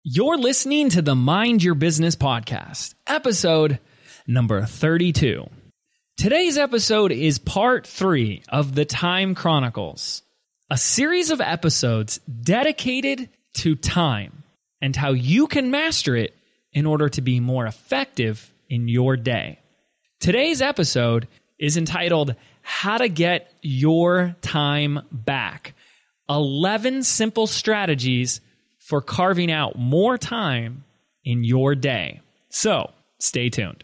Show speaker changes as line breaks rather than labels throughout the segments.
You're listening to the Mind Your Business podcast, episode number 32. Today's episode is part 3 of the Time Chronicles, a series of episodes dedicated to time and how you can master it in order to be more effective in your day. Today's episode is entitled How to Get Your Time Back, 11 simple strategies for carving out more time in your day. So, stay tuned.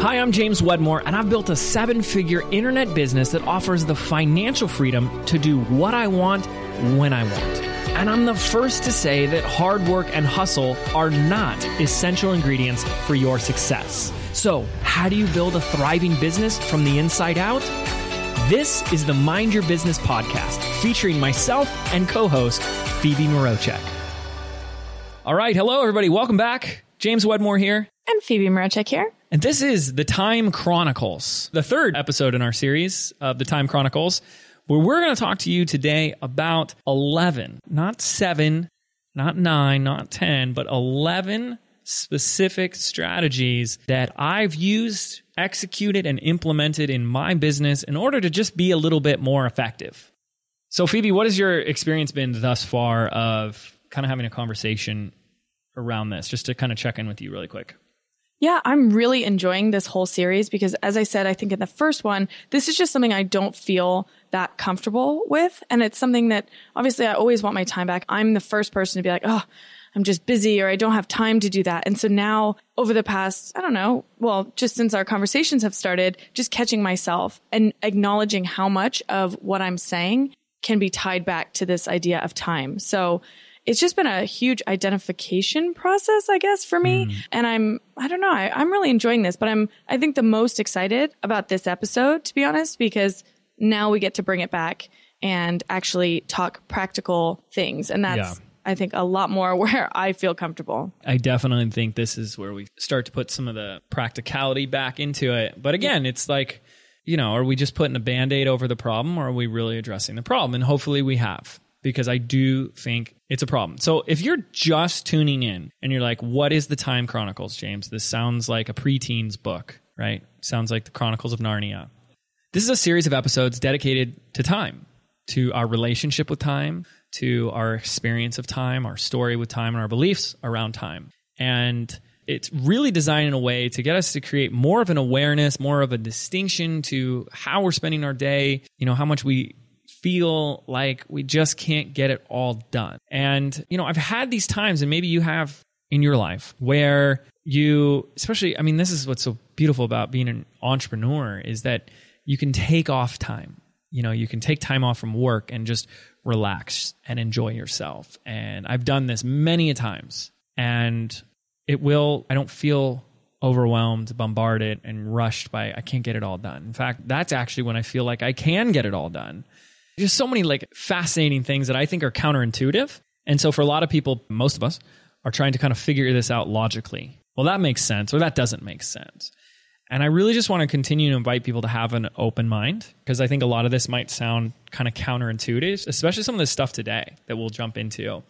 Hi, I'm James Wedmore, and I've built a 7-figure internet business that offers the financial freedom to do what I want, when I want. And I'm the first to say that hard work and hustle are not essential ingredients for your success. So, how do you build a thriving business from the inside out? This is the Mind Your Business podcast, featuring myself and co-host Phoebe Mroczek. All right, hello everybody, welcome back. James Wedmore here.
And Phoebe Mroczek here.
And this is the Time Chronicles, the third episode in our series of the Time Chronicles, where we're going to talk to you today about 11, not 7, not 9, not 10, but 11 specific strategies that I've used, executed, and implemented in my business in order to just be a little bit more effective. So Phoebe, what has your experience been thus far of kind of having a conversation around this, just to kind of check in with you really quick?
Yeah, I'm really enjoying this whole series because, as I said, I think in the first one, this is just something I don't feel that comfortable with. And it's something that, obviously, I always want my time back. I'm the first person to be like, oh, I'm just busy or I don't have time to do that. And so now over the past, just since our conversations have started, just catching myself and acknowledging how much of what I'm saying can be tied back to this idea of time. So it's just been a huge identification process, I guess, for me. And I'm really enjoying this, but I think the most excited about this episode, to be honest, because now we get to bring it back and actually talk practical things. And that's, I think, a lot more where I feel comfortable.
I definitely think this is where we start to put some of the practicality back into it. But again, it's like, are we just putting a Band-Aid over the problem, or are we really addressing the problem? And hopefully we have, because I do think it's a problem. So if you're just tuning in and you're like, what is the Time Chronicles, James? This sounds like a preteens book, right? Sounds like the Chronicles of Narnia. This is a series of episodes dedicated to time, to our relationship with time, to our experience of time, our story with time, and our beliefs around time. And it's really designed in a way to get us to create more of an awareness, more of a distinction to how we're spending our day, how much we feel like we just can't get it all done. And, I've had these times, and maybe you have in your life, where you, especially, this is what's so beautiful about being an entrepreneur, is that you can take off time. You can take time off from work and just relax and enjoy yourself. And I've done this many a times, and I don't feel overwhelmed, bombarded, and rushed by, I can't get it all done. In fact, that's actually when I feel like I can get it all done. There's so many fascinating things that I think are counterintuitive. And so for a lot of people, most of us, are trying to kind of figure this out logically. Well, that makes sense, or that doesn't make sense. And I really just want to continue to invite people to have an open mind, because I think a lot of this might sound kind of counterintuitive, especially some of this stuff today that we'll jump into.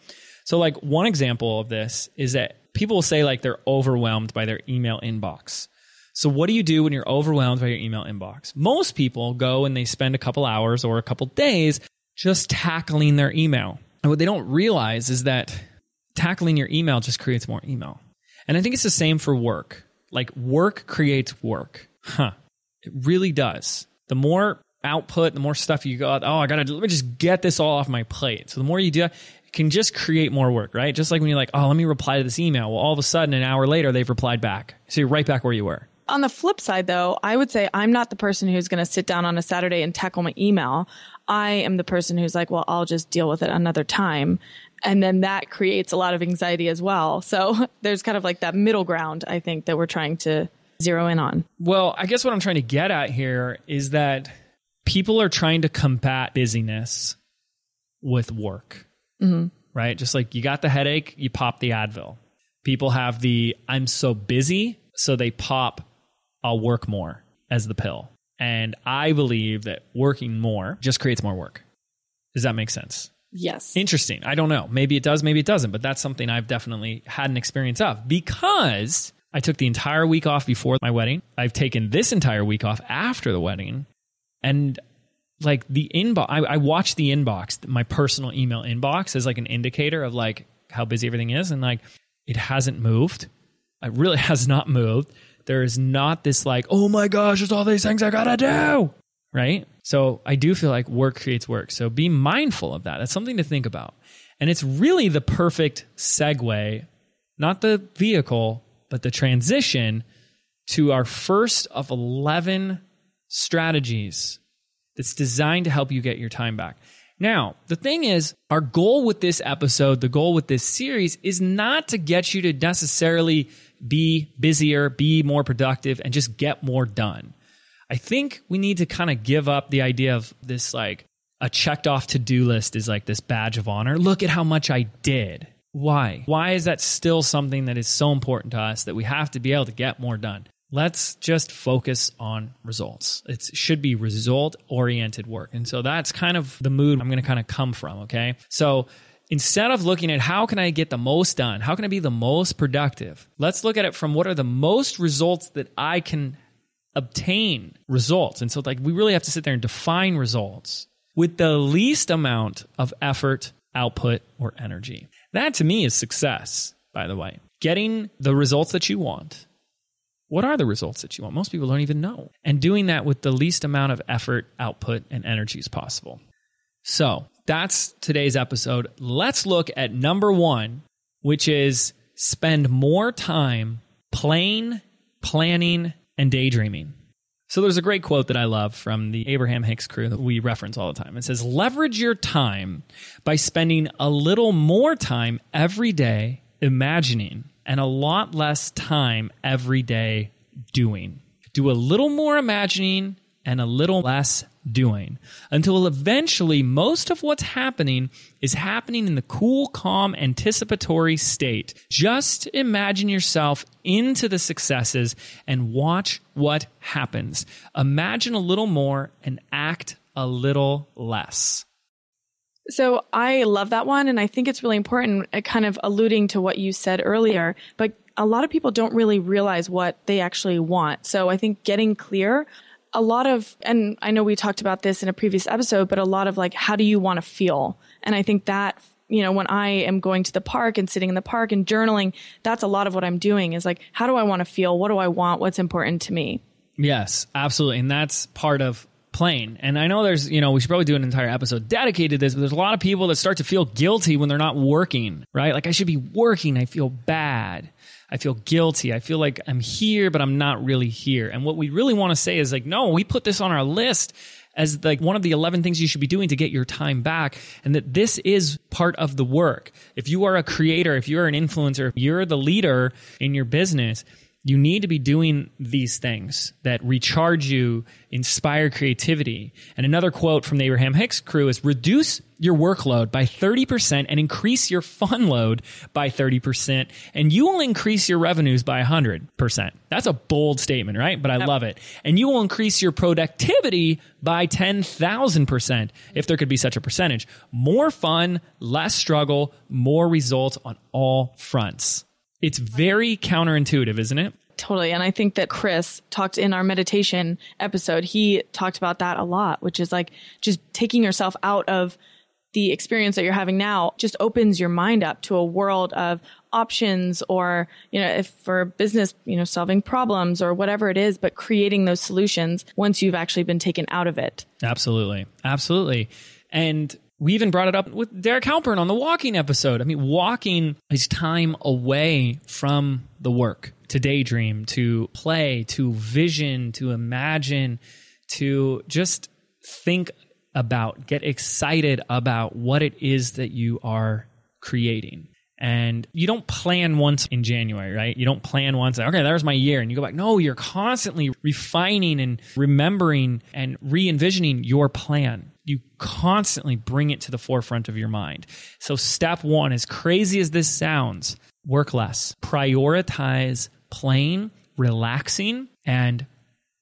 So one example of this is that people will say they're overwhelmed by their email inbox. So what do you do when you're overwhelmed by your email inbox? Most people go and they spend a couple hours or a couple days just tackling their email. And what they don't realize is that tackling your email just creates more email. And I think it's the same for work. Work creates work. It really does. The more output, the more stuff you got, let me just get this all off my plate. So the more you do that, it can just create more work, right? Just like when you're like, let me reply to this email. Well, all of a sudden, an hour later, they've replied back. So you're right back where you were.
On the flip side, though, I would say I'm not the person who's going to sit down on a Saturday and tackle my email. I am the person who's like, well, I'll just deal with it another time. And then that creates a lot of anxiety as well. So there's kind of that middle ground, I think, that we're trying to zero in on.
Well, I guess what I'm trying to get at here is that people are trying to combat busyness with work, right? Just like you got the headache, you pop the Advil. People have the I'm so busy, so they pop I'll work more as the pill. And I believe that working more just creates more work. Does that make sense?
Yes.
Interesting. I don't know. Maybe it does, maybe it doesn't, but that's something I've definitely had an experience of because I took the entire week off before my wedding. I've taken this entire week off after the wedding. And like the inbox, I watch the inbox, my personal email inbox as like an indicator of like how busy everything is. And like, it hasn't moved. It really has not moved. There is not this like, oh my gosh, there's all these things I gotta do. Right? So I do feel like work creates work. So be mindful of that. That's something to think about. And it's really the perfect segue, not the vehicle, but the transition to our first of 11 strategies that's designed to help you get your time back. Now, the thing is, our goal with this episode, the goal with this series is not to get you to necessarily be busier, be more productive, and just get more done. I think we need to kind of give up the idea of this like a checked off to-do list is like this badge of honor. Look at how much I did. Why? Why is that still something that is so important to us that we have to be able to get more done? Let's just focus on results. It should be result-oriented work. And so that's kind of the mood I'm going to kind of come from, okay? So instead of looking at how can I get the most done, how can I be the most productive, let's look at it from what are the most results that I can obtain results. And so like we really have to sit there and define results with the least amount of effort, output, or energy. That to me is success, by the way. Getting the results that you want. What are the results that you want? Most people don't even know. And doing that with the least amount of effort, output, and energy as possible. So that's today's episode. Let's look at number 1, which is spend more time playing, planning, and daydreaming. So there's a great quote that I love from the Abraham-Hicks crew that we reference all the time. It says, leverage your time by spending a little more time every day imagining and a lot less time every day doing. Do a little more imagining and a little less doing until eventually most of what's happening is happening in the cool, calm, anticipatory state. Just imagine yourself into the successes and watch what happens. Imagine a little more and act a little less.
So I love that one. And I think it's really important, kind of alluding to what you said earlier, but a lot of people don't really realize what they actually want. So I think getting clear, a lot of, and I know we talked about this in a previous episode, but a lot of like, how do you want to feel? And I think that, you know, when I am going to the park and sitting in the park and journaling, that's a lot of what I'm doing is like, how do I want to feel? What do I want? What's important to me?
Yes, absolutely. And that's part of playing. And I know there's, you know, we should probably do an entire episode dedicated to this, but there's a lot of people that start to feel guilty when they're not working, right? Like I should be working. I feel bad. I feel guilty. I feel like I'm here, but I'm not really here. And what we really want to say is like, no, we put this on our list as like one of the 11 things you should be doing to get your time back. And that this is part of the work. If you are a creator, if you're an influencer, if you're the leader in your business, you need to be doing these things that recharge you, inspire creativity. And another quote from the Abraham-Hicks crew is reduce your workload by 30% and increase your fun load by 30%, and you will increase your revenues by 100%. That's a bold statement, right? But I love it. And you will increase your productivity by 10,000%, if there could be such a percentage. More fun, less struggle, more results on all fronts. It's very counterintuitive, isn't it?
Totally. And I think that Chris talked in our meditation episode, he talked about that a lot, which is like just taking yourself out of the experience that you're having now just opens your mind up to a world of options or, you know, if for business, you know, solving problems or whatever it is, but creating those solutions once you've actually been taken out of it.
Absolutely. Absolutely. And we even brought it up with Derek Halpern on the walking episode. I mean, walking is time away from the work, to daydream, to play, to vision, to imagine, to just think about, get excited about what it is that you are creating. And you don't plan once in January, right? You don't plan once, okay, there's my year, and you go back. No, you're constantly refining and remembering and re-envisioning your plan. You constantly bring it to the forefront of your mind. So step 1, as crazy as this sounds, work less. Prioritize playing, relaxing, and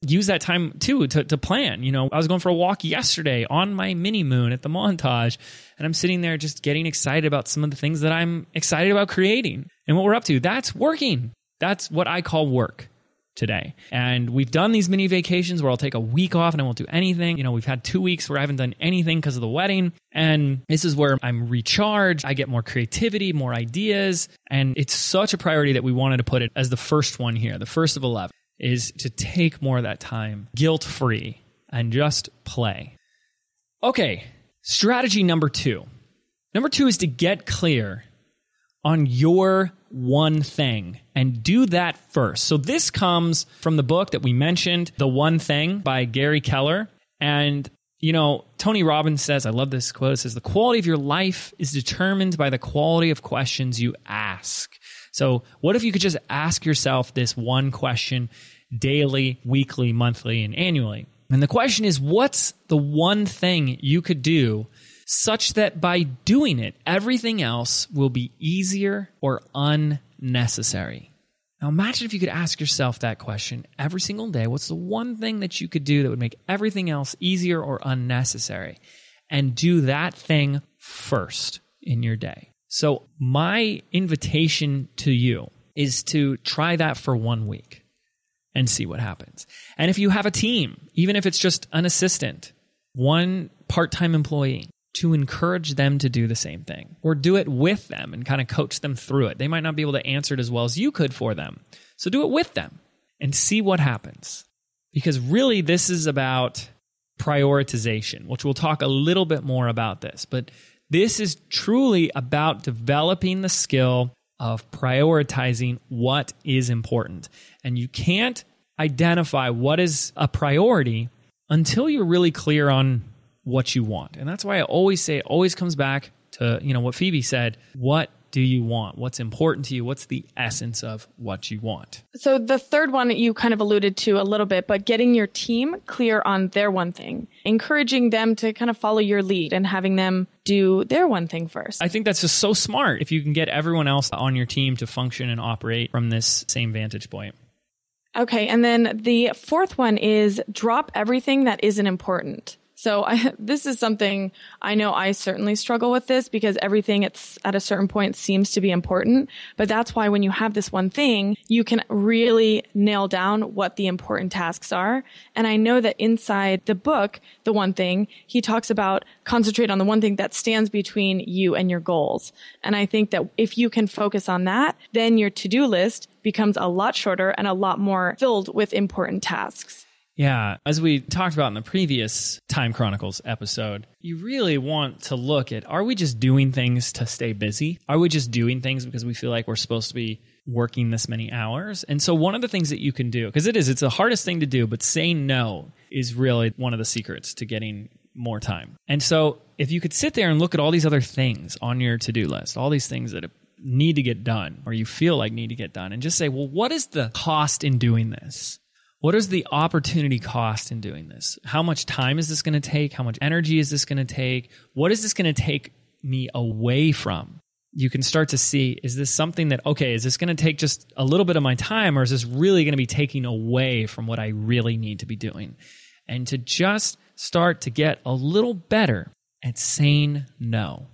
use that time too to plan. I was going for a walk yesterday on my mini moon at the Montage, and I'm sitting there just getting excited about some of the things that I'm excited about creating and what we're up to. That's working. That's what I call work today. And we've done these mini vacations where I'll take a week off and I won't do anything. We've had 2 weeks where I haven't done anything because of the wedding. And this is where I'm recharged. I get more creativity, more ideas. And it's such a priority that we wanted to put it as the first one here, the first of 11, is to take more of that time guilt-free and just play. Okay, strategy number 2. Number 2 is to get clear on your one thing and do that first. So this comes from the book that we mentioned, The One Thing by Gary Keller. And, Tony Robbins says, I love this quote, it says, the quality of your life is determined by the quality of questions you ask. So what if you could just ask yourself this one question daily, weekly, monthly, and annually? And the question is, what's the one thing you could do such that by doing it, everything else will be easier or unnecessary? Now imagine if you could ask yourself that question every single day. What's the one thing that you could do that would make everything else easier or unnecessary? And do that thing first in your day. So my invitation to you is to try that for 1 week and see what happens. And if you have a team, even if it's just an assistant, one part-time employee, to encourage them to do the same thing or do it with them and kind of coach them through it. They might not be able to answer it as well as you could for them. So do it with them and see what happens. Because really this is about prioritization, which we'll talk a little bit more about this. But this is truly about developing the skill of prioritizing what is important. And you can't identify what is a priority until you're really clear on what you want. And that's why I always say it always comes back to, what Phoebe said, what do you want? What's important to you? What's the essence of what you want?
So the third one you kind of alluded to a little bit, but getting your team clear on their one thing, encouraging them to kind of follow your lead and having them do their one thing first.
I think that's just so smart if you can get everyone else on your team to function and operate from this same vantage point.
Okay. And then the fourth one is drop everything that isn't important. So this is something I know I certainly struggle with this because everything at a certain point seems to be important. But that's why when you have this one thing, you can really nail down what the important tasks are. And I know that inside the book, The One Thing, he talks about concentrate on the one thing that stands between you and your goals. And I think that if you can focus on that, then your to-do list becomes a lot shorter and a lot more filled with important tasks.
Yeah, as we talked about in the previous Time Chronicles episode, you really want to look at, are we just doing things to stay busy? Are we just doing things because we feel like we're supposed to be working this many hours? And so one of the things that you can do, because it's the hardest thing to do, but saying no is really one of the secrets to getting more time. And so if you could sit there and look at all these other things on your to-do list, all these things that need to get done or you feel like need to get done, and just say, well, what is the cost in doing this? What is the opportunity cost in doing this? How much time is this going to take? How much energy is this going to take? What is this going to take me away from? You can start to see, is this something that, okay, is this going to take just a little bit of my time, or is this really going to be taking away from what I really need to be doing? And to just start to get a little better at saying no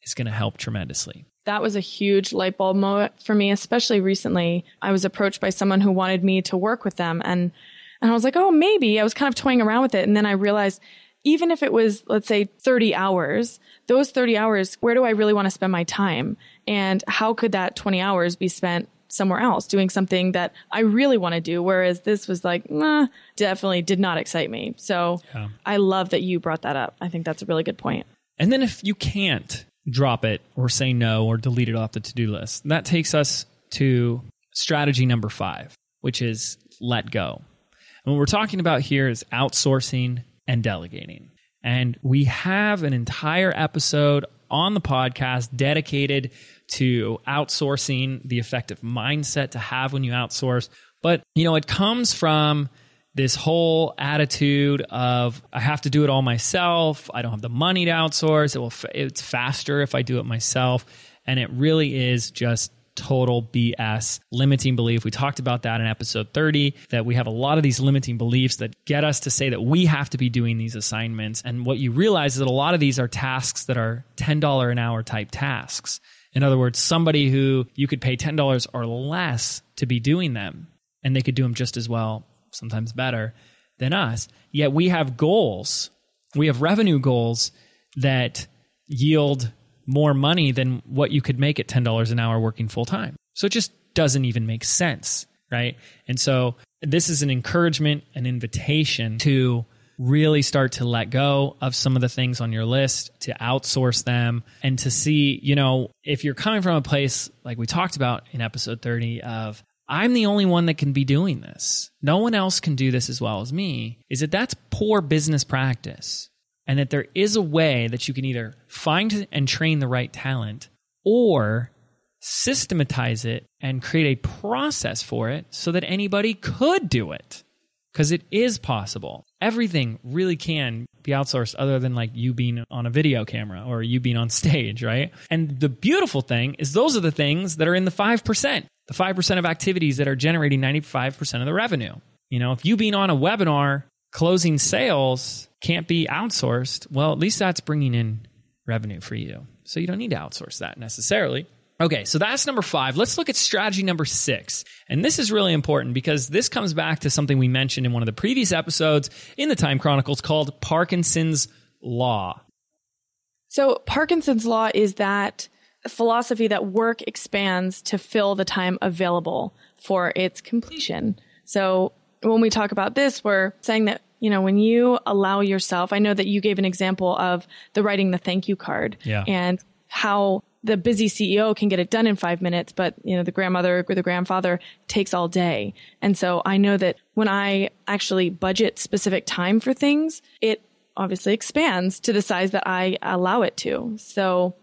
is going to help tremendously.
That was a huge light bulb moment for me, especially recently. I was approached by someone who wanted me to work with them. And I was like, oh, maybe. I was kind of toying around with it. And then I realized, even if it was, let's say, 30 hours, those 30 hours, where do I really want to spend my time? And how could that 20 hours be spent somewhere else doing something that I really want to do? Whereas this was like, definitely did not excite me. So yeah. I love that you brought that up. I think that's a really good point.
And then if you can't drop it or say no or delete it off the to-do list, that takes us to strategy number 5, which is let go. And what we're talking about here is outsourcing and delegating. And we have an entire episode on the podcast dedicated to outsourcing, the effective mindset to have when you outsource. But, it comes from this whole attitude of, I have to do it all myself. I don't have the money to outsource. It's faster if I do it myself. And it really is just total BS. Limiting belief. We talked about that in episode 30, that we have a lot of these limiting beliefs that get us to say that we have to be doing these assignments. And what you realize is that a lot of these are tasks that are $10 an hour type tasks. In other words, somebody who you could pay $10 or less to be doing them, and they could do them just as well, sometimes better than us. Yet we have goals. We have revenue goals that yield more money than what you could make at $10 an hour working full time. So it just doesn't even make sense, right? And so this is an encouragement, an invitation to really start to let go of some of the things on your list, to outsource them, and to see, if you're coming from a place like we talked about in episode 30 of, I'm the only one that can be doing this, no one else can do this as well as me, is that that's poor business practice. And that there is a way that you can either find and train the right talent or systematize it and create a process for it so that anybody could do it. Because it is possible. Everything really can be outsourced other than like you being on a video camera or you being on stage, right? And the beautiful thing is those are the things that are in the 5%. The 5% of activities that are generating 95% of the revenue. If you being on a webinar closing sales can't be outsourced, well, at least that's bringing in revenue for you. So you don't need to outsource that necessarily. Okay, so that's number 5. Let's look at strategy number 6. And this is really important because this comes back to something we mentioned in one of the previous episodes in the Time Chronicles called Parkinsons Law.
So Parkinsons Law is that philosophy that work expands to fill the time available for its completion. So when we talk about this, we're saying that, when you allow yourself, I know that you gave an example of the writing the thank you card and how the busy CEO can get it done in 5 minutes, but the grandmother or the grandfather takes all day. And so I know that when I actually budget specific time for things, it obviously expands to the size that I allow it to. So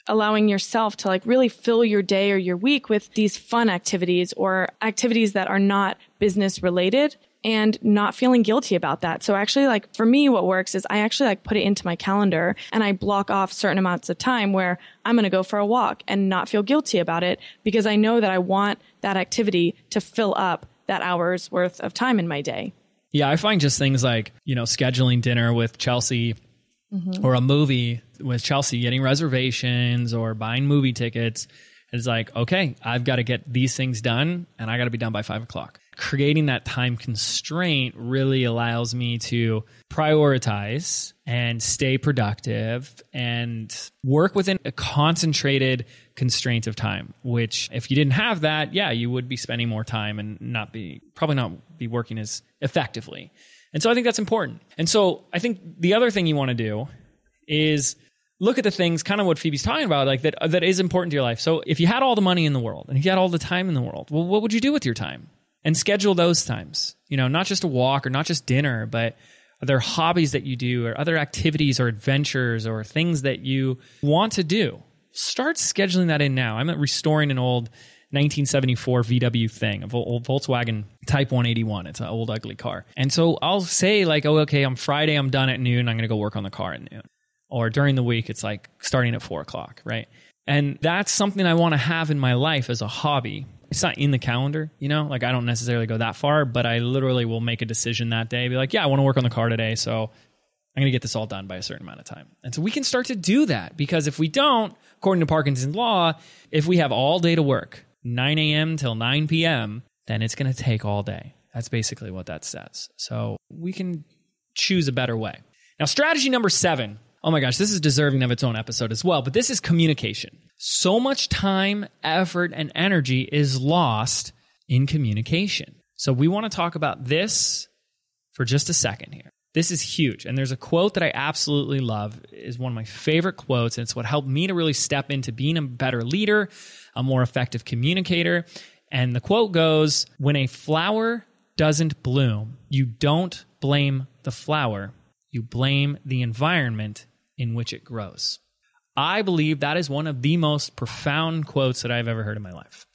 allowing yourself to really fill your day or your week with these fun activities or activities that are not business related and not feeling guilty about that. So actually, for me, what works is I actually put it into my calendar and I block off certain amounts of time where I'm going to go for a walk and not feel guilty about it because I know that I want that activity to fill up that hour's worth of time in my day.
Yeah, I find just things like, scheduling dinner with Chelsea or a movie with Chelsea, getting reservations or buying movie tickets. It's like, okay, I've got to get these things done and I got to be done by 5:00. Creating that time constraint really allows me to prioritize and stay productive and work within a concentrated constraint of time, which if you didn't have that, you would be spending more time and probably not be working as effectively. And so I think that's important. And so I think the other thing you want to do is look at the things, kind of what Phoebe's talking about, that is important to your life. So if you had all the money in the world and if you had all the time in the world, well, what would you do with your time? And schedule those times, not just a walk or not just dinner, but are there hobbies that you do or other activities or adventures or things that you want to do? Start scheduling that in now. I'm restoring an old 1974 VW thing, an old Volkswagen Type 181. It's an old ugly car. And so I'll say okay, on Friday I'm done at noon. I'm going to go work on the car at noon. Or during the week, it's starting at 4:00, right? And that's something I want to have in my life as a hobby. It's not in the calendar, I don't necessarily go that far, but I literally will make a decision that day, be like, I want to work on the car today, so I'm going to get this all done by a certain amount of time. And so we can start to do that because if we don't, according to Parkinsons Law, if we have all day to work, 9 a.m. till 9 p.m., then it's going to take all day. That's basically what that says. So we can choose a better way. Now, strategy number 7. Oh my gosh, this is deserving of its own episode as well, but this is communication. So much time, effort, and energy is lost in communication. So we want to talk about this for just a second here. This is huge. And there's a quote that I absolutely love. It is one of my favorite quotes, and it's what helped me to really step into being a better leader, a more effective communicator. And the quote goes, "When a flower doesn't bloom, you don't blame the flower, you blame the environment in which it grows." I believe that is one of the most profound quotes that I've ever heard in my life.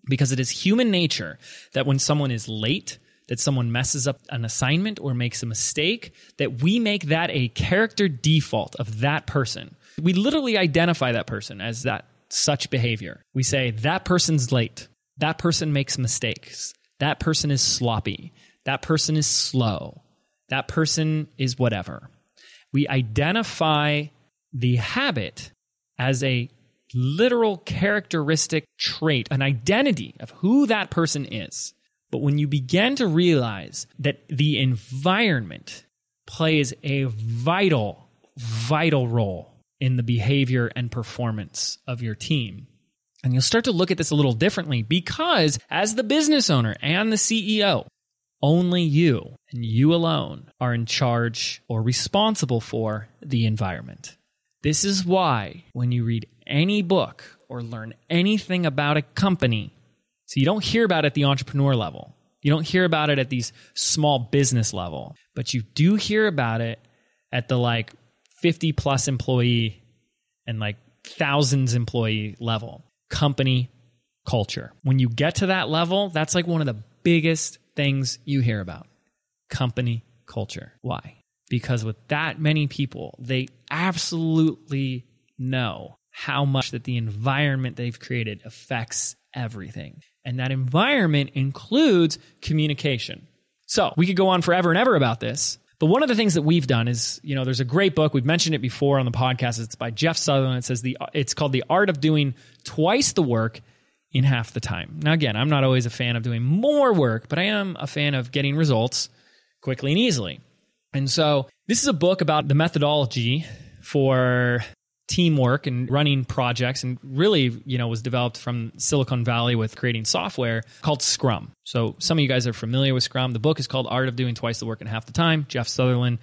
Because it is human nature that when someone is late, that someone messes up an assignment or makes a mistake, that we make that a character default of that person. We literally identify that person as that such behavior. We say, that person's late. That person makes mistakes. That person is sloppy. That person is slow. That person is whatever. We identify the habit as a literal characteristic trait, an identity of who that person is. But when you begin to realize that the environment plays a vital role in the behavior and performance of your team, and you'll start to look at this a little differently, because as the business owner and the CEO, only you and you alone are in charge or responsible for the environment. This is why when you read any book or learn anything about a company, so you don't hear about it at the entrepreneur level, you don't hear about it at these small business level, but you do hear about it at the 50 plus employee and thousands employee level. Company culture. When you get to that level, that's one of the biggest things you hear about. Company culture. Why? Because with that many people, they absolutely know how much that the environment they've created affects everything. And that environment includes communication. So we could go on forever and ever about this. But one of the things that we've done is, there's a great book. We've mentioned it before on the podcast. It's by Jeff Sutherland. It says it's called The Art of Doing Twice the Work in Half the Time. Now, again, I'm not always a fan of doing more work, but I am a fan of getting results quickly and easily. And so this is a book about the methodology for teamwork and running projects, and really, was developed from Silicon Valley with creating software called Scrum. So some of you guys are familiar with Scrum. The book is called Art of Doing Twice the Work in Half the Time. Jeff Sutherland,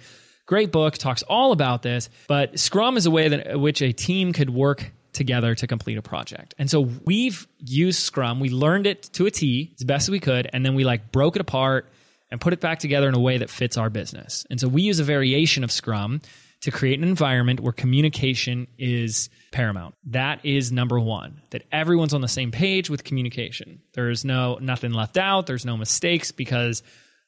great book, talks all about this. But Scrum is a way in which a team could work together to complete a project. And so we've used Scrum. We learned it to a T as best as we could, and then we broke it apart and put it back together in a way that fits our business. And so we use a variation of Scrum to create an environment where communication is paramount. That is number one, that everyone's on the same page with communication. There's nothing left out. There's no mistakes because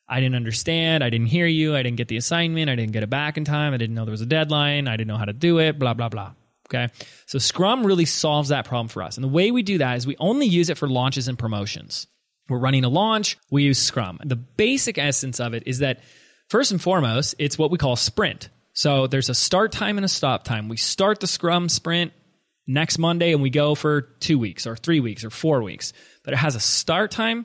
I didn't understand. I didn't hear you. I didn't get the assignment. I didn't get it back in time. I didn't know there was a deadline. I didn't know how to do it, blah, blah, blah. Okay. So Scrum really solves that problem for us. And the way we do that is we only use it for launches and promotions. We're running a launch. We use Scrum. The basic essence of it is that first and foremost, it's what we call a sprint. So there's a start time and a stop time. We start the Scrum sprint next Monday and we go for 2 weeks or 3 weeks or 4 weeks. But it has a start time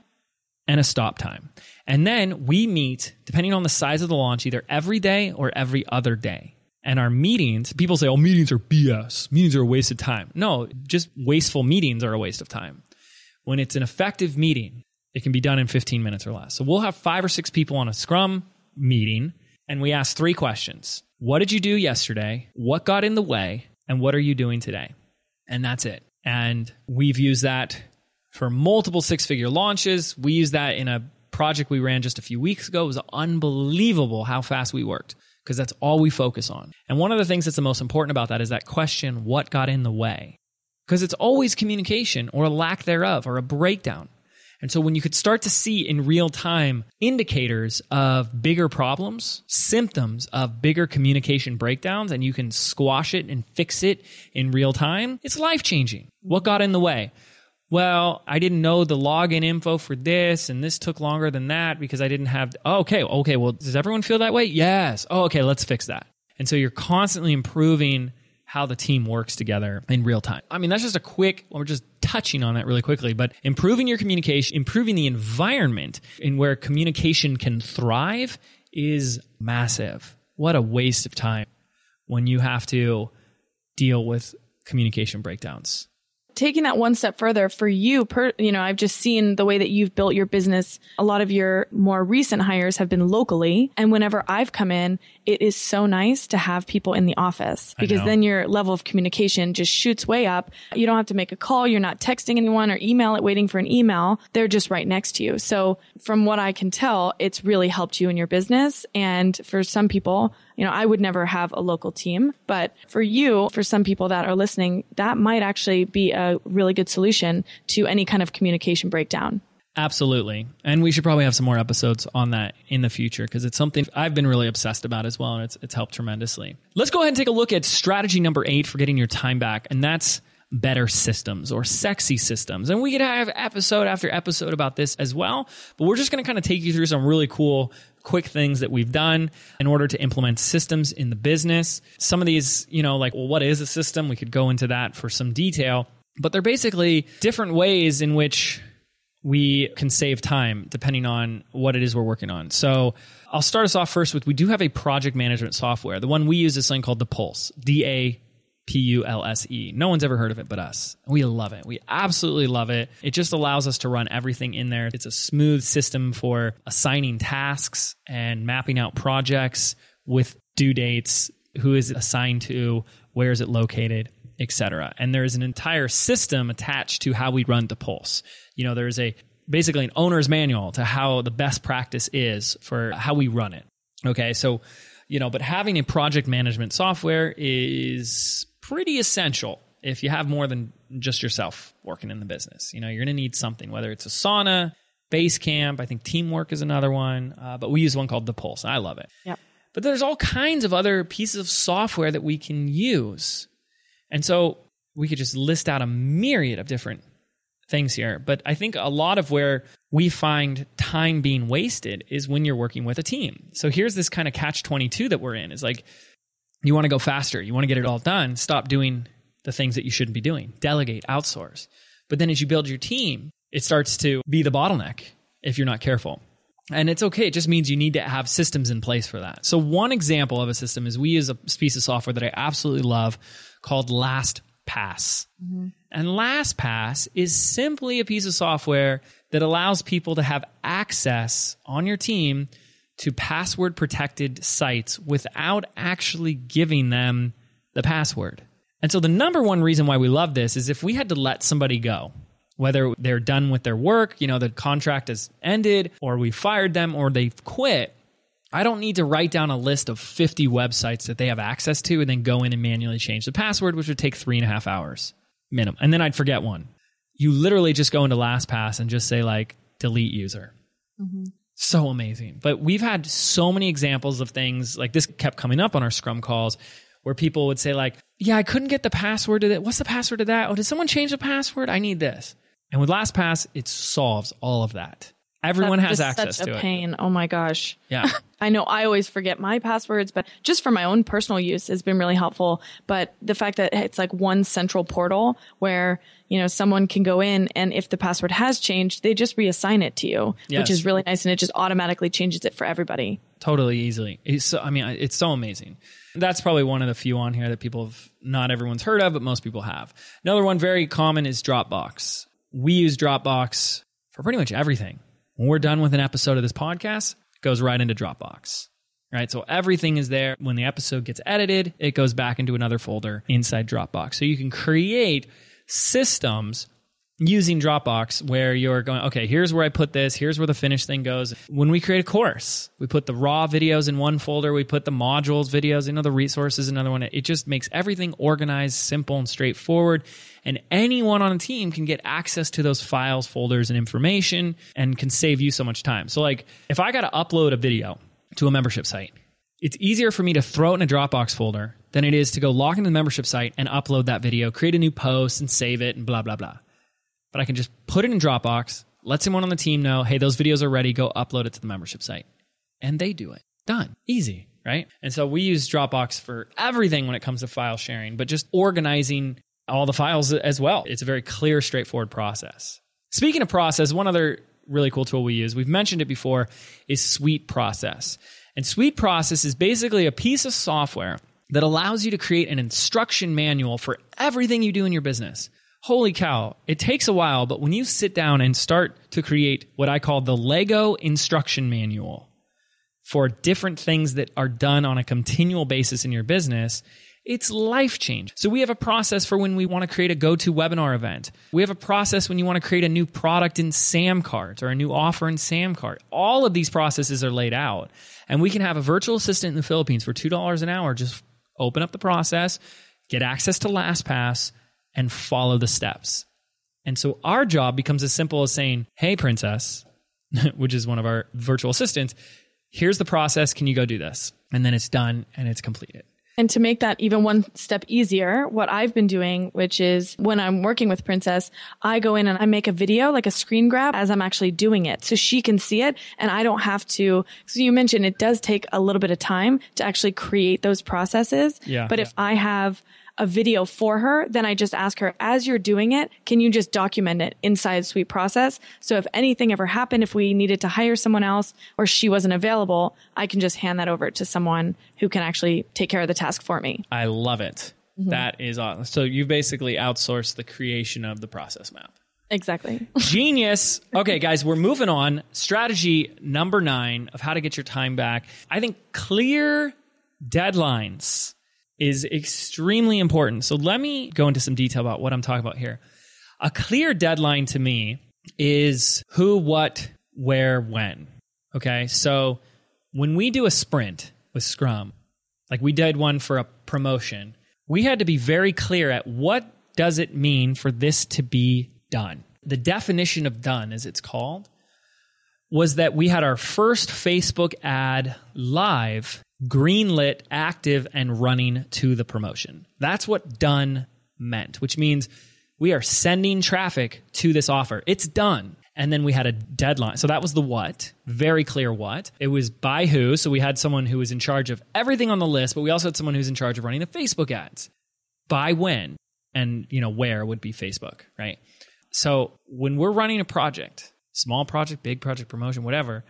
and a stop time. And then we meet, depending on the size of the launch, either every day or every other day. And our meetings, people say, meetings are BS. Meetings are a waste of time. No, just wasteful meetings are a waste of time. When it's an effective meeting, it can be done in 15 minutes or less. So we'll have 5 or 6 people on a Scrum meeting and we ask 3 questions. What did you do yesterday? What got in the way? And what are you doing today? And that's it. And we've used that for multiple 6-figure launches. We used that in a project we ran just a few weeks ago. It was unbelievable how fast we worked because that's all we focus on. And one of the things that's the most important about that is that question, what got in the way? Because it's always communication or a lack thereof or a breakdown. And so when you could start to see in real time indicators of bigger problems, symptoms of bigger communication breakdowns, and you can squash it and fix it in real time, it's life-changing. What got in the way? Well, I didn't know the login info for this, and this took longer than that because I didn't have... Okay, well, does everyone feel that way? Yes. Okay, let's fix that. And so you're constantly improving how the team works together in real time. I mean, that's just we're just touching on that really quickly, but improving your communication, improving the environment in where communication can thrive is massive. What a waste of time when you have to deal with communication breakdowns.
Taking that one step further for you, I've just seen the way that you've built your business. A lot of your more recent hires have been locally. And whenever I've come in, it is so nice to have people in the office because then your level of communication just shoots way up. You don't have to make a call. You're not texting anyone or waiting for an email. They're just right next to you. So from what I can tell, it's really helped you in your business. And for some people, I would never have a local team, but for you, for some people that are listening, that might actually be a really good solution to any kind of communication breakdown.
Absolutely. And we should probably have some more episodes on that in the future because it's something I've been really obsessed about as well. And it's helped tremendously. Let's go ahead and take a look at strategy number 8 for getting your time back. And that's better systems or sexy systems. And we could have episode after episode about this as well. But we're just going to kind of take you through some really cool, quick things that we've done in order to implement systems in the business. Some of these, like, well, what is a system? We could go into that for some detail. But they're basically different ways in which we can save time depending on what it is we're working on. So I'll start us off first with, we do have a project management software. The one we use is something called The Pulse, DAPULSE. No one's ever heard of it but us. We love it. We absolutely love it. It just allows us to run everything in there. It's a smooth system for assigning tasks and mapping out projects with due dates, who is it assigned to, where is it located, etc. And there is an entire system attached to how we run The Pulse. There's basically an owner's manual to how the best practice is for how we run it. Okay, so, but having a project management software is pretty essential if you have more than just yourself working in the business. You're going to need something, whether it's Asana, Basecamp, I think Teamwork is another one, but we use one called The Pulse. I love it.
Yep.
But there's all kinds of other pieces of software that we can use. And so we could just list out a myriad of different things here. But I think a lot of where we find time being wasted is when you're working with a team. So here's this kind of catch-22 that we're in. It's like, you want to go faster. You want to get it all done. Stop doing the things that you shouldn't be doing. Delegate, outsource. But then as you build your team, it starts to be the bottleneck if you're not careful. And it's okay. It just means you need to have systems in place for that. So one example of a system is we use a piece of software that I absolutely love called LastPass. Mm-hmm. And LastPass is simply a piece of software that allows people to have access on your team to password protected sites without actually giving them the password. And so the number one reason why we love this is if we had to let somebody go, whether they're done with their work, the contract has ended, or we fired them, or they've quit, I don't need to write down a list of 50 websites that they have access to and then go in and manually change the password, which would take 3.5 hours minimum. And then I'd forget one. You literally just go into LastPass and just say delete user. Mm-hmm. So amazing. But we've had so many examples of things like this kept coming up on our Scrum calls where people would say I couldn't get the password to that. What's the password to that? Oh, did someone change the password? I need this. And with LastPass, it solves all of that. Everyone has access to it.
Such a pain. Oh my gosh.
Yeah.
I know I always forget my passwords, but just for my own personal use, it's been really helpful. But the fact that it's one central portal where, someone can go in and if the password has changed, they just reassign it to you, yes, which is really nice. And it just automatically changes it for everybody.
Totally easily. It's so amazing. That's probably one of the few on here that not everyone's heard of, but most people have. Another one very common is Dropbox. We use Dropbox for pretty much everything. When we're done with an episode of this podcast, it goes right into Dropbox, right? So everything is there. When the episode gets edited, it goes back into another folder inside Dropbox. So you can create systems using Dropbox where you're going, okay, here's where I put this. Here's where the finished thing goes. When we create a course, we put the raw videos in one folder. We put the modules videos, the resources, another one. It just makes everything organized, simple, and straightforward. And anyone on a team can get access to those files, folders, and information and can save you so much time. So if I got to upload a video to a membership site, it's easier for me to throw it in a Dropbox folder than it is to go log into the membership site and upload that video, create a new post and save it and blah, blah, blah. But I can just put it in Dropbox, let someone on the team know, hey, those videos are ready, go upload it to the membership site. And they do it. Done. Easy, right? And so we use Dropbox for everything when it comes to file sharing, but just organizing all the files as well. It's a very clear, straightforward process. Speaking of process, one other really cool tool we use, we've mentioned it before, is Suite Process. And Suite Process is basically a piece of software that allows you to create an instruction manual for everything you do in your business. Holy cow, it takes a while, but when you sit down and start to create what I call the Lego instruction manual for different things that are done on a continual basis in your business, it's life-changing. So we have a process for when we want to create a go-to webinar event. We have a process when you want to create a new product in Samcart or a new offer in Samcart. All of these processes are laid out. And we can have a virtual assistant in the Philippines for $2 an hour. Just open up the process, get access to LastPass, and follow the steps. And so our job becomes as simple as saying, hey, princess, which is one of our virtual assistants, here's the process. Can you go do this? And then it's done and it's completed.
And to make that even one step easier, what I've been doing, which is when I'm working with Princess, I go in and I make a video, like a screen grab as I'm actually doing it so she can see it and I don't have to. So you mentioned it does take a little bit of time to actually create those processes. But if I have a video for her, then I just ask her, as you're doing it, can you just document it inside Sweet Process? So if anything ever happened, if we needed to hire someone else or she wasn't available, I can just hand that over to someone who can actually take care of the task for me.
I love it. That is awesome. So you basically outsourced the creation of the process map.
Exactly.
Genius. Okay, guys, we're moving on. Strategy number 9 of how to get your time back. I think clear deadlines is extremely important. So let me go into some detail about what I'm talking about here. A clear deadline to me is who, what, where, when. Okay, so when we do a sprint with Scrum, like we did one for a promotion, we had to be very clear at what does it mean for this to be done. The definition of done, as it's called, was that we had our first Facebook ad live, greenlit, active, and running to the promotion. That's what done meant, which means we are sending traffic to this offer. It's done. And then we had a deadline. So that was the what, very clear what. It was by who. So we had someone who was in charge of everything on the list, but we also had someone who's in charge of running the Facebook ads. By when, and where would be Facebook, right? So when we're running a project, small project, big project, promotion, whatever,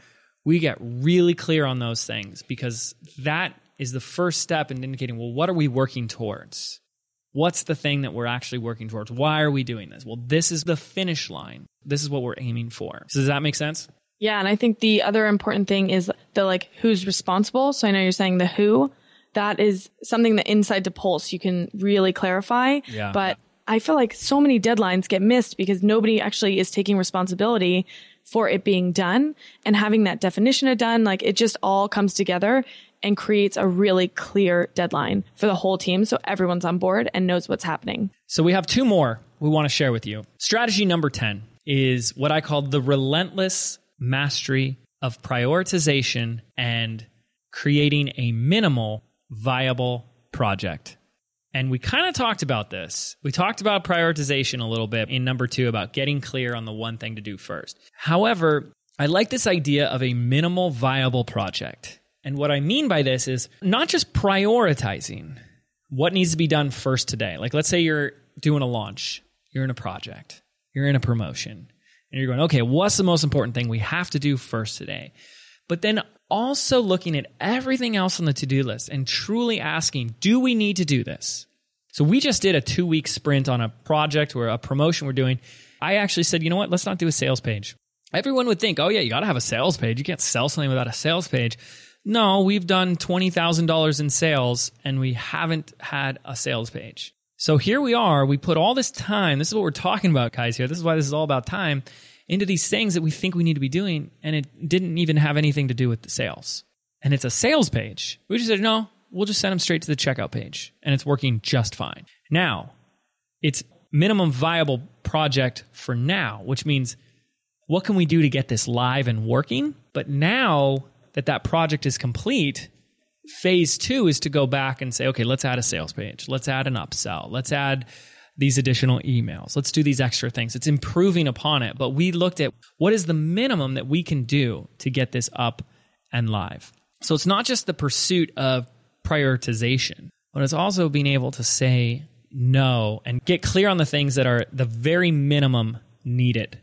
we get really clear on those things because that is the first step in indicating, well, what are we working towards? What's the thing that we're actually working towards? Why are we doing this? Well, this is the finish line. This is what we're aiming for. So does that make sense?
Yeah. And I think the other important thing is the who's responsible. So I know you're saying the who. That is something that inside the Pulse you can really clarify.
Yeah.
But I feel like so many deadlines get missed because nobody actually is taking responsibility for it being done, and having that definition of done, it just all comes together and creates a really clear deadline for the whole team so everyone's on board and knows what's happening.
So we have 2 more we want to share with you. Strategy number 10 is what I call the relentless mastery of prioritization and creating a minimal viable project. And we kind of talked about this. We talked about prioritization a little bit in number 2 about getting clear on the one thing to do first. However, I like this idea of a minimal viable project. And what I mean by this is not just prioritizing what needs to be done first today. Like let's say you're doing a launch, you're in a project, you're in a promotion, and you're going, okay, what's the most important thing we have to do first today? But then also looking at everything else on the to-do list and truly asking, do we need to do this? So we just did a 2-week sprint on a project or a promotion we're doing. I actually said, you know what? Let's not do a sales page. Everyone would think, oh yeah, you got to have a sales page. You can't sell something without a sales page. No, we've done $20,000 in sales and we haven't had a sales page. So here we are. We put all this time. This is what we're talking about, guys, here. This is why this is all about time, into these things that we think we need to be doing, and it didn't even have anything to do with the sales. And it's a sales page. We just said, no, we'll just send them straight to the checkout page, and it's working just fine. Now, it's minimum viable project for now, which means what can we do to get this live and working? But now that project is complete, phase 2 is to go back and say, okay, let's add a sales page. Let's add an upsell. Let's add these additional emails. Let's do these extra things. It's improving upon it. But we looked at what is the minimum that we can do to get this up and live. So it's not just the pursuit of prioritization, but it's also being able to say no and get clear on the things that are the very minimum needed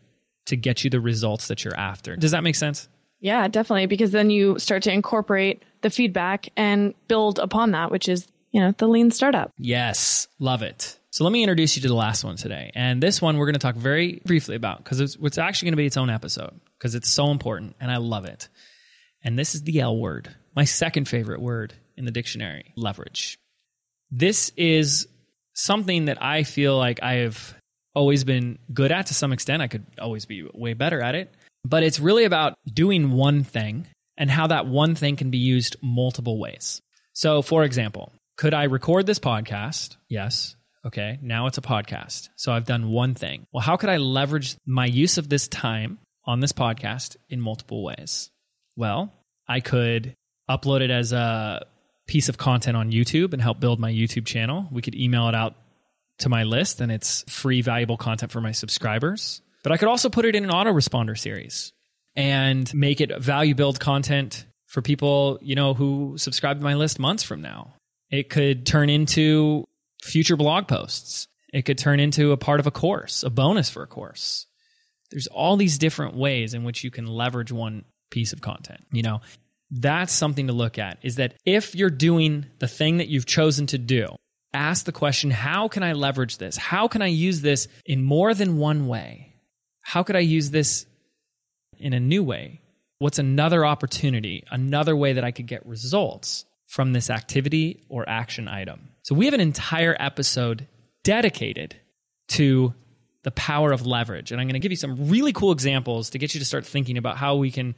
to get you the results that you're after. Does that make sense?
Yeah, definitely. Because then you start to incorporate the feedback and build upon that, which is, the lean startup.
Yes. Love it. So let me introduce you to the last one today. And this one we're going to talk very briefly about because it's actually going to be its own episode because it's so important and I love it. And this is the L word, my second favorite word in the dictionary, leverage. This is something that I feel like I have always been good at to some extent. I could always be way better at it. But it's really about doing one thing and how that one thing can be used multiple ways. So for example, could I record this podcast? Yes. Okay, now it's a podcast. So I've done one thing. Well, how could I leverage my use of this time on this podcast in multiple ways? Well, I could upload it as a piece of content on YouTube and help build my YouTube channel. We could email it out to my list and it's free, valuable content for my subscribers. But I could also put it in an autoresponder series and make it value build content for people, who subscribe to my list months from now. It could turn into future blog posts. It could turn into a part of a course, a bonus for a course. There's all these different ways in which you can leverage one piece of content. That's something to look at, is that if you're doing the thing that you've chosen to do, ask the question, how can I leverage this? How can I use this in more than one way? How could I use this in a new way? What's another opportunity, another way that I could get results from this activity or action item? So we have an entire episode dedicated to the power of leverage. And I'm going to give you some really cool examples to get you to start thinking about how we can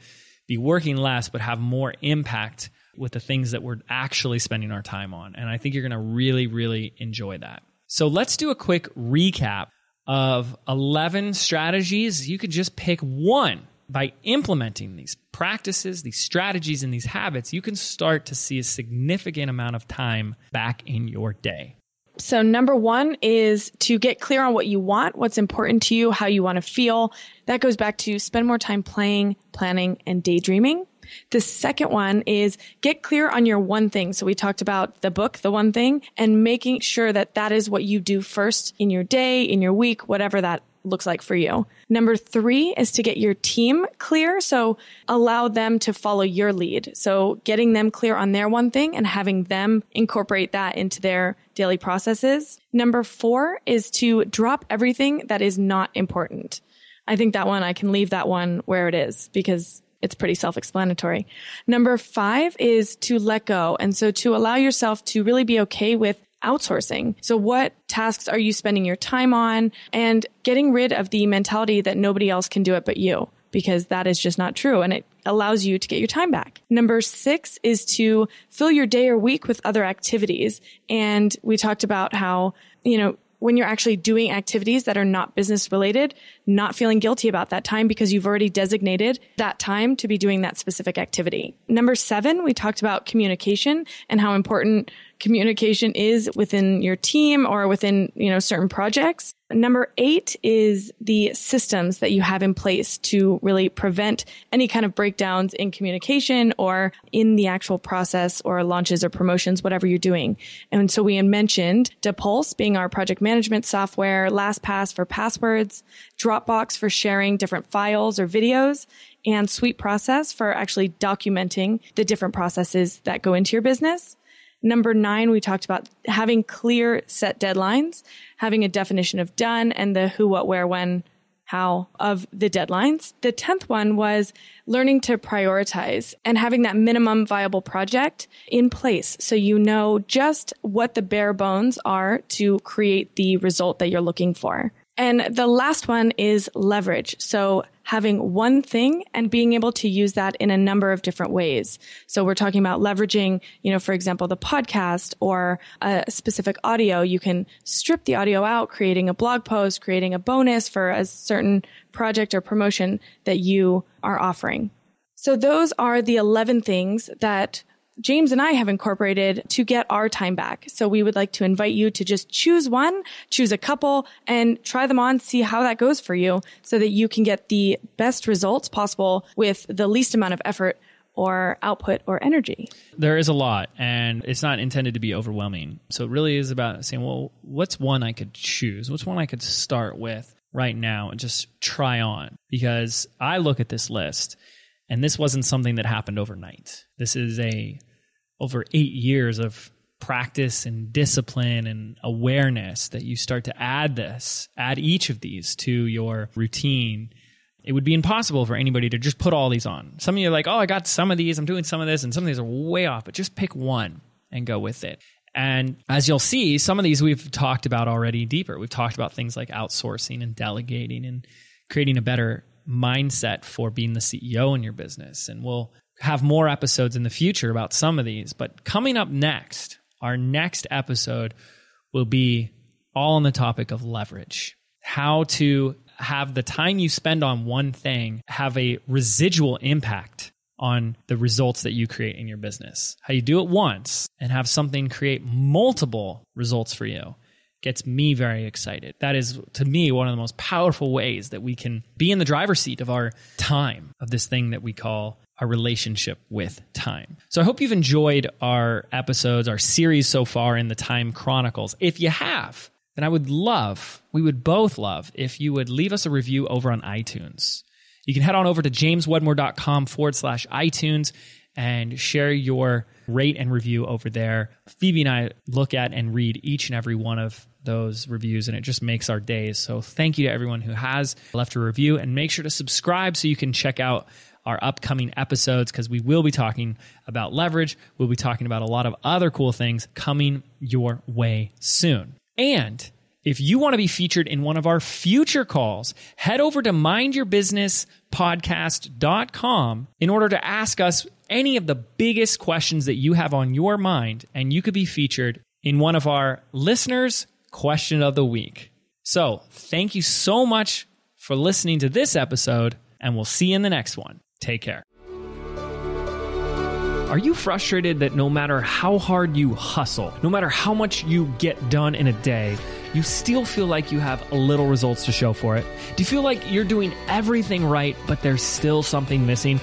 be working less but have more impact with the things that we're actually spending our time on. And I think you're going to really, really enjoy that. So let's do a quick recap of 11 strategies. You could just pick one. By implementing these practices, these strategies, and these habits, you can start to see a significant amount of time back in your day.
So number one is to get clear on what you want, what's important to you, how you want to feel. That goes back to spend more time playing, planning, and daydreaming. The second one is get clear on your one thing. So we talked about the book, The One Thing, and making sure that that is what you do first in your day, in your week, whatever that looks like for you. Number 3 is to get your team clear. So allow them to follow your lead. So getting them clear on their one thing and having them incorporate that into their daily processes. Number 4 is to drop everything that is not important. I think that one, I can leave that one where it is because it's pretty self-explanatory. Number 5 is to let go. And so to allow yourself to really be okay with outsourcing. So what tasks are you spending your time on, and getting rid of the mentality that nobody else can do it but you, because that is just not true. And it allows you to get your time back. Number 6 is to fill your day or week with other activities. And we talked about how, when you're actually doing activities that are not business related, not feeling guilty about that time because you've already designated that time to be doing that specific activity. Number 7, we talked about communication and how important communication is within your team or within, certain projects. Number 8 is the systems that you have in place to really prevent any kind of breakdowns in communication or in the actual process or launches or promotions, whatever you're doing. And so we had mentioned Depulse being our project management software, LastPass for passwords, Dropbox for sharing different files or videos, and Sweet Process for actually documenting the different processes that go into your business. Number 9, we talked about having clear set deadlines, having a definition of done, and the who, what, where, when, how of the deadlines. The 10th one was learning to prioritize and having that minimum viable project in place so you know just what the bare bones are to create the result that you're looking for. And the last one is leverage. So having one thing and being able to use that in a number of different ways. So we're talking about leveraging, for example, the podcast or a specific audio. You can strip the audio out, creating a blog post, creating a bonus for a certain project or promotion that you are offering. So those are the 11 things that James and I have incorporated to get our time back. So we would like to invite you to just choose one, choose a couple, and try them on, see how that goes for you so that you can get the best results possible with the least amount of effort or output or energy.
There is a lot, and it's not intended to be overwhelming. So it really is about saying, well, what's one I could choose? What's one I could start with right now and just try on? Because I look at this list, and this wasn't something that happened overnight. This is over 8 years of practice and discipline and awareness that you start to add each of these to your routine. It would be impossible for anybody to just put all these on. Some of you are like, oh, I got some of these, I'm doing some of this, and some of these are way off, but just pick one and go with it. And as you'll see, some of these we've talked about already deeper. We've talked about things like outsourcing and delegating and creating a better mindset for being the CEO in your business. And we'll have more episodes in the future about some of these. But coming up next, our next episode will be all on the topic of leverage. How to have the time you spend on one thing have a residual impact on the results that you create in your business. How you do it once and have something create multiple results for you gets me very excited. That is, to me, one of the most powerful ways that we can be in the driver's seat of our time, of this thing that we call our relationship with time. So I hope you've enjoyed our episodes, our series so far in the Time Chronicles. If you have, then we would both love if you would leave us a review over on iTunes. You can head on over to jameswedmore.com/iTunes and share your rate and review over there. Phoebe and I look at and read each and every one of those reviews, and it just makes our days. So thank you to everyone who has left a review, and make sure to subscribe so you can check out our upcoming episodes, because we will be talking about leverage. We'll be talking about a lot of other cool things coming your way soon. And if you want to be featured in one of our future calls, head over to mindyourbusinesspodcast.com in order to ask us any of the biggest questions that you have on your mind, and you could be featured in one of our listeners' question of the week. So thank you so much for listening to this episode, and we'll see you in the next one. Take care. Are you frustrated that no matter how hard you hustle, no matter how much you get done in a day, you still feel like you have little results to show for it? Do you feel like you're doing everything right, but there's still something missing?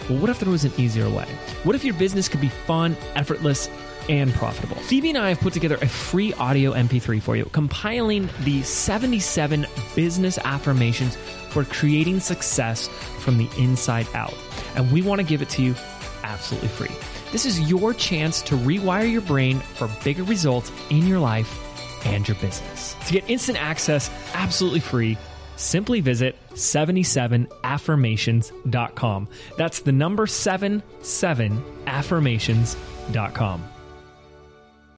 Well, what if there was an easier way? What if your business could be fun, effortless, and profitable? Phoebe and I have put together a free audio MP3 for you, compiling the 77 business affirmations for creating success from the inside out. And we want to give it to you absolutely free. This is your chance to rewire your brain for bigger results in your life and your business. To get instant access absolutely free, simply visit 77affirmations.com. That's the number 77affirmations.com.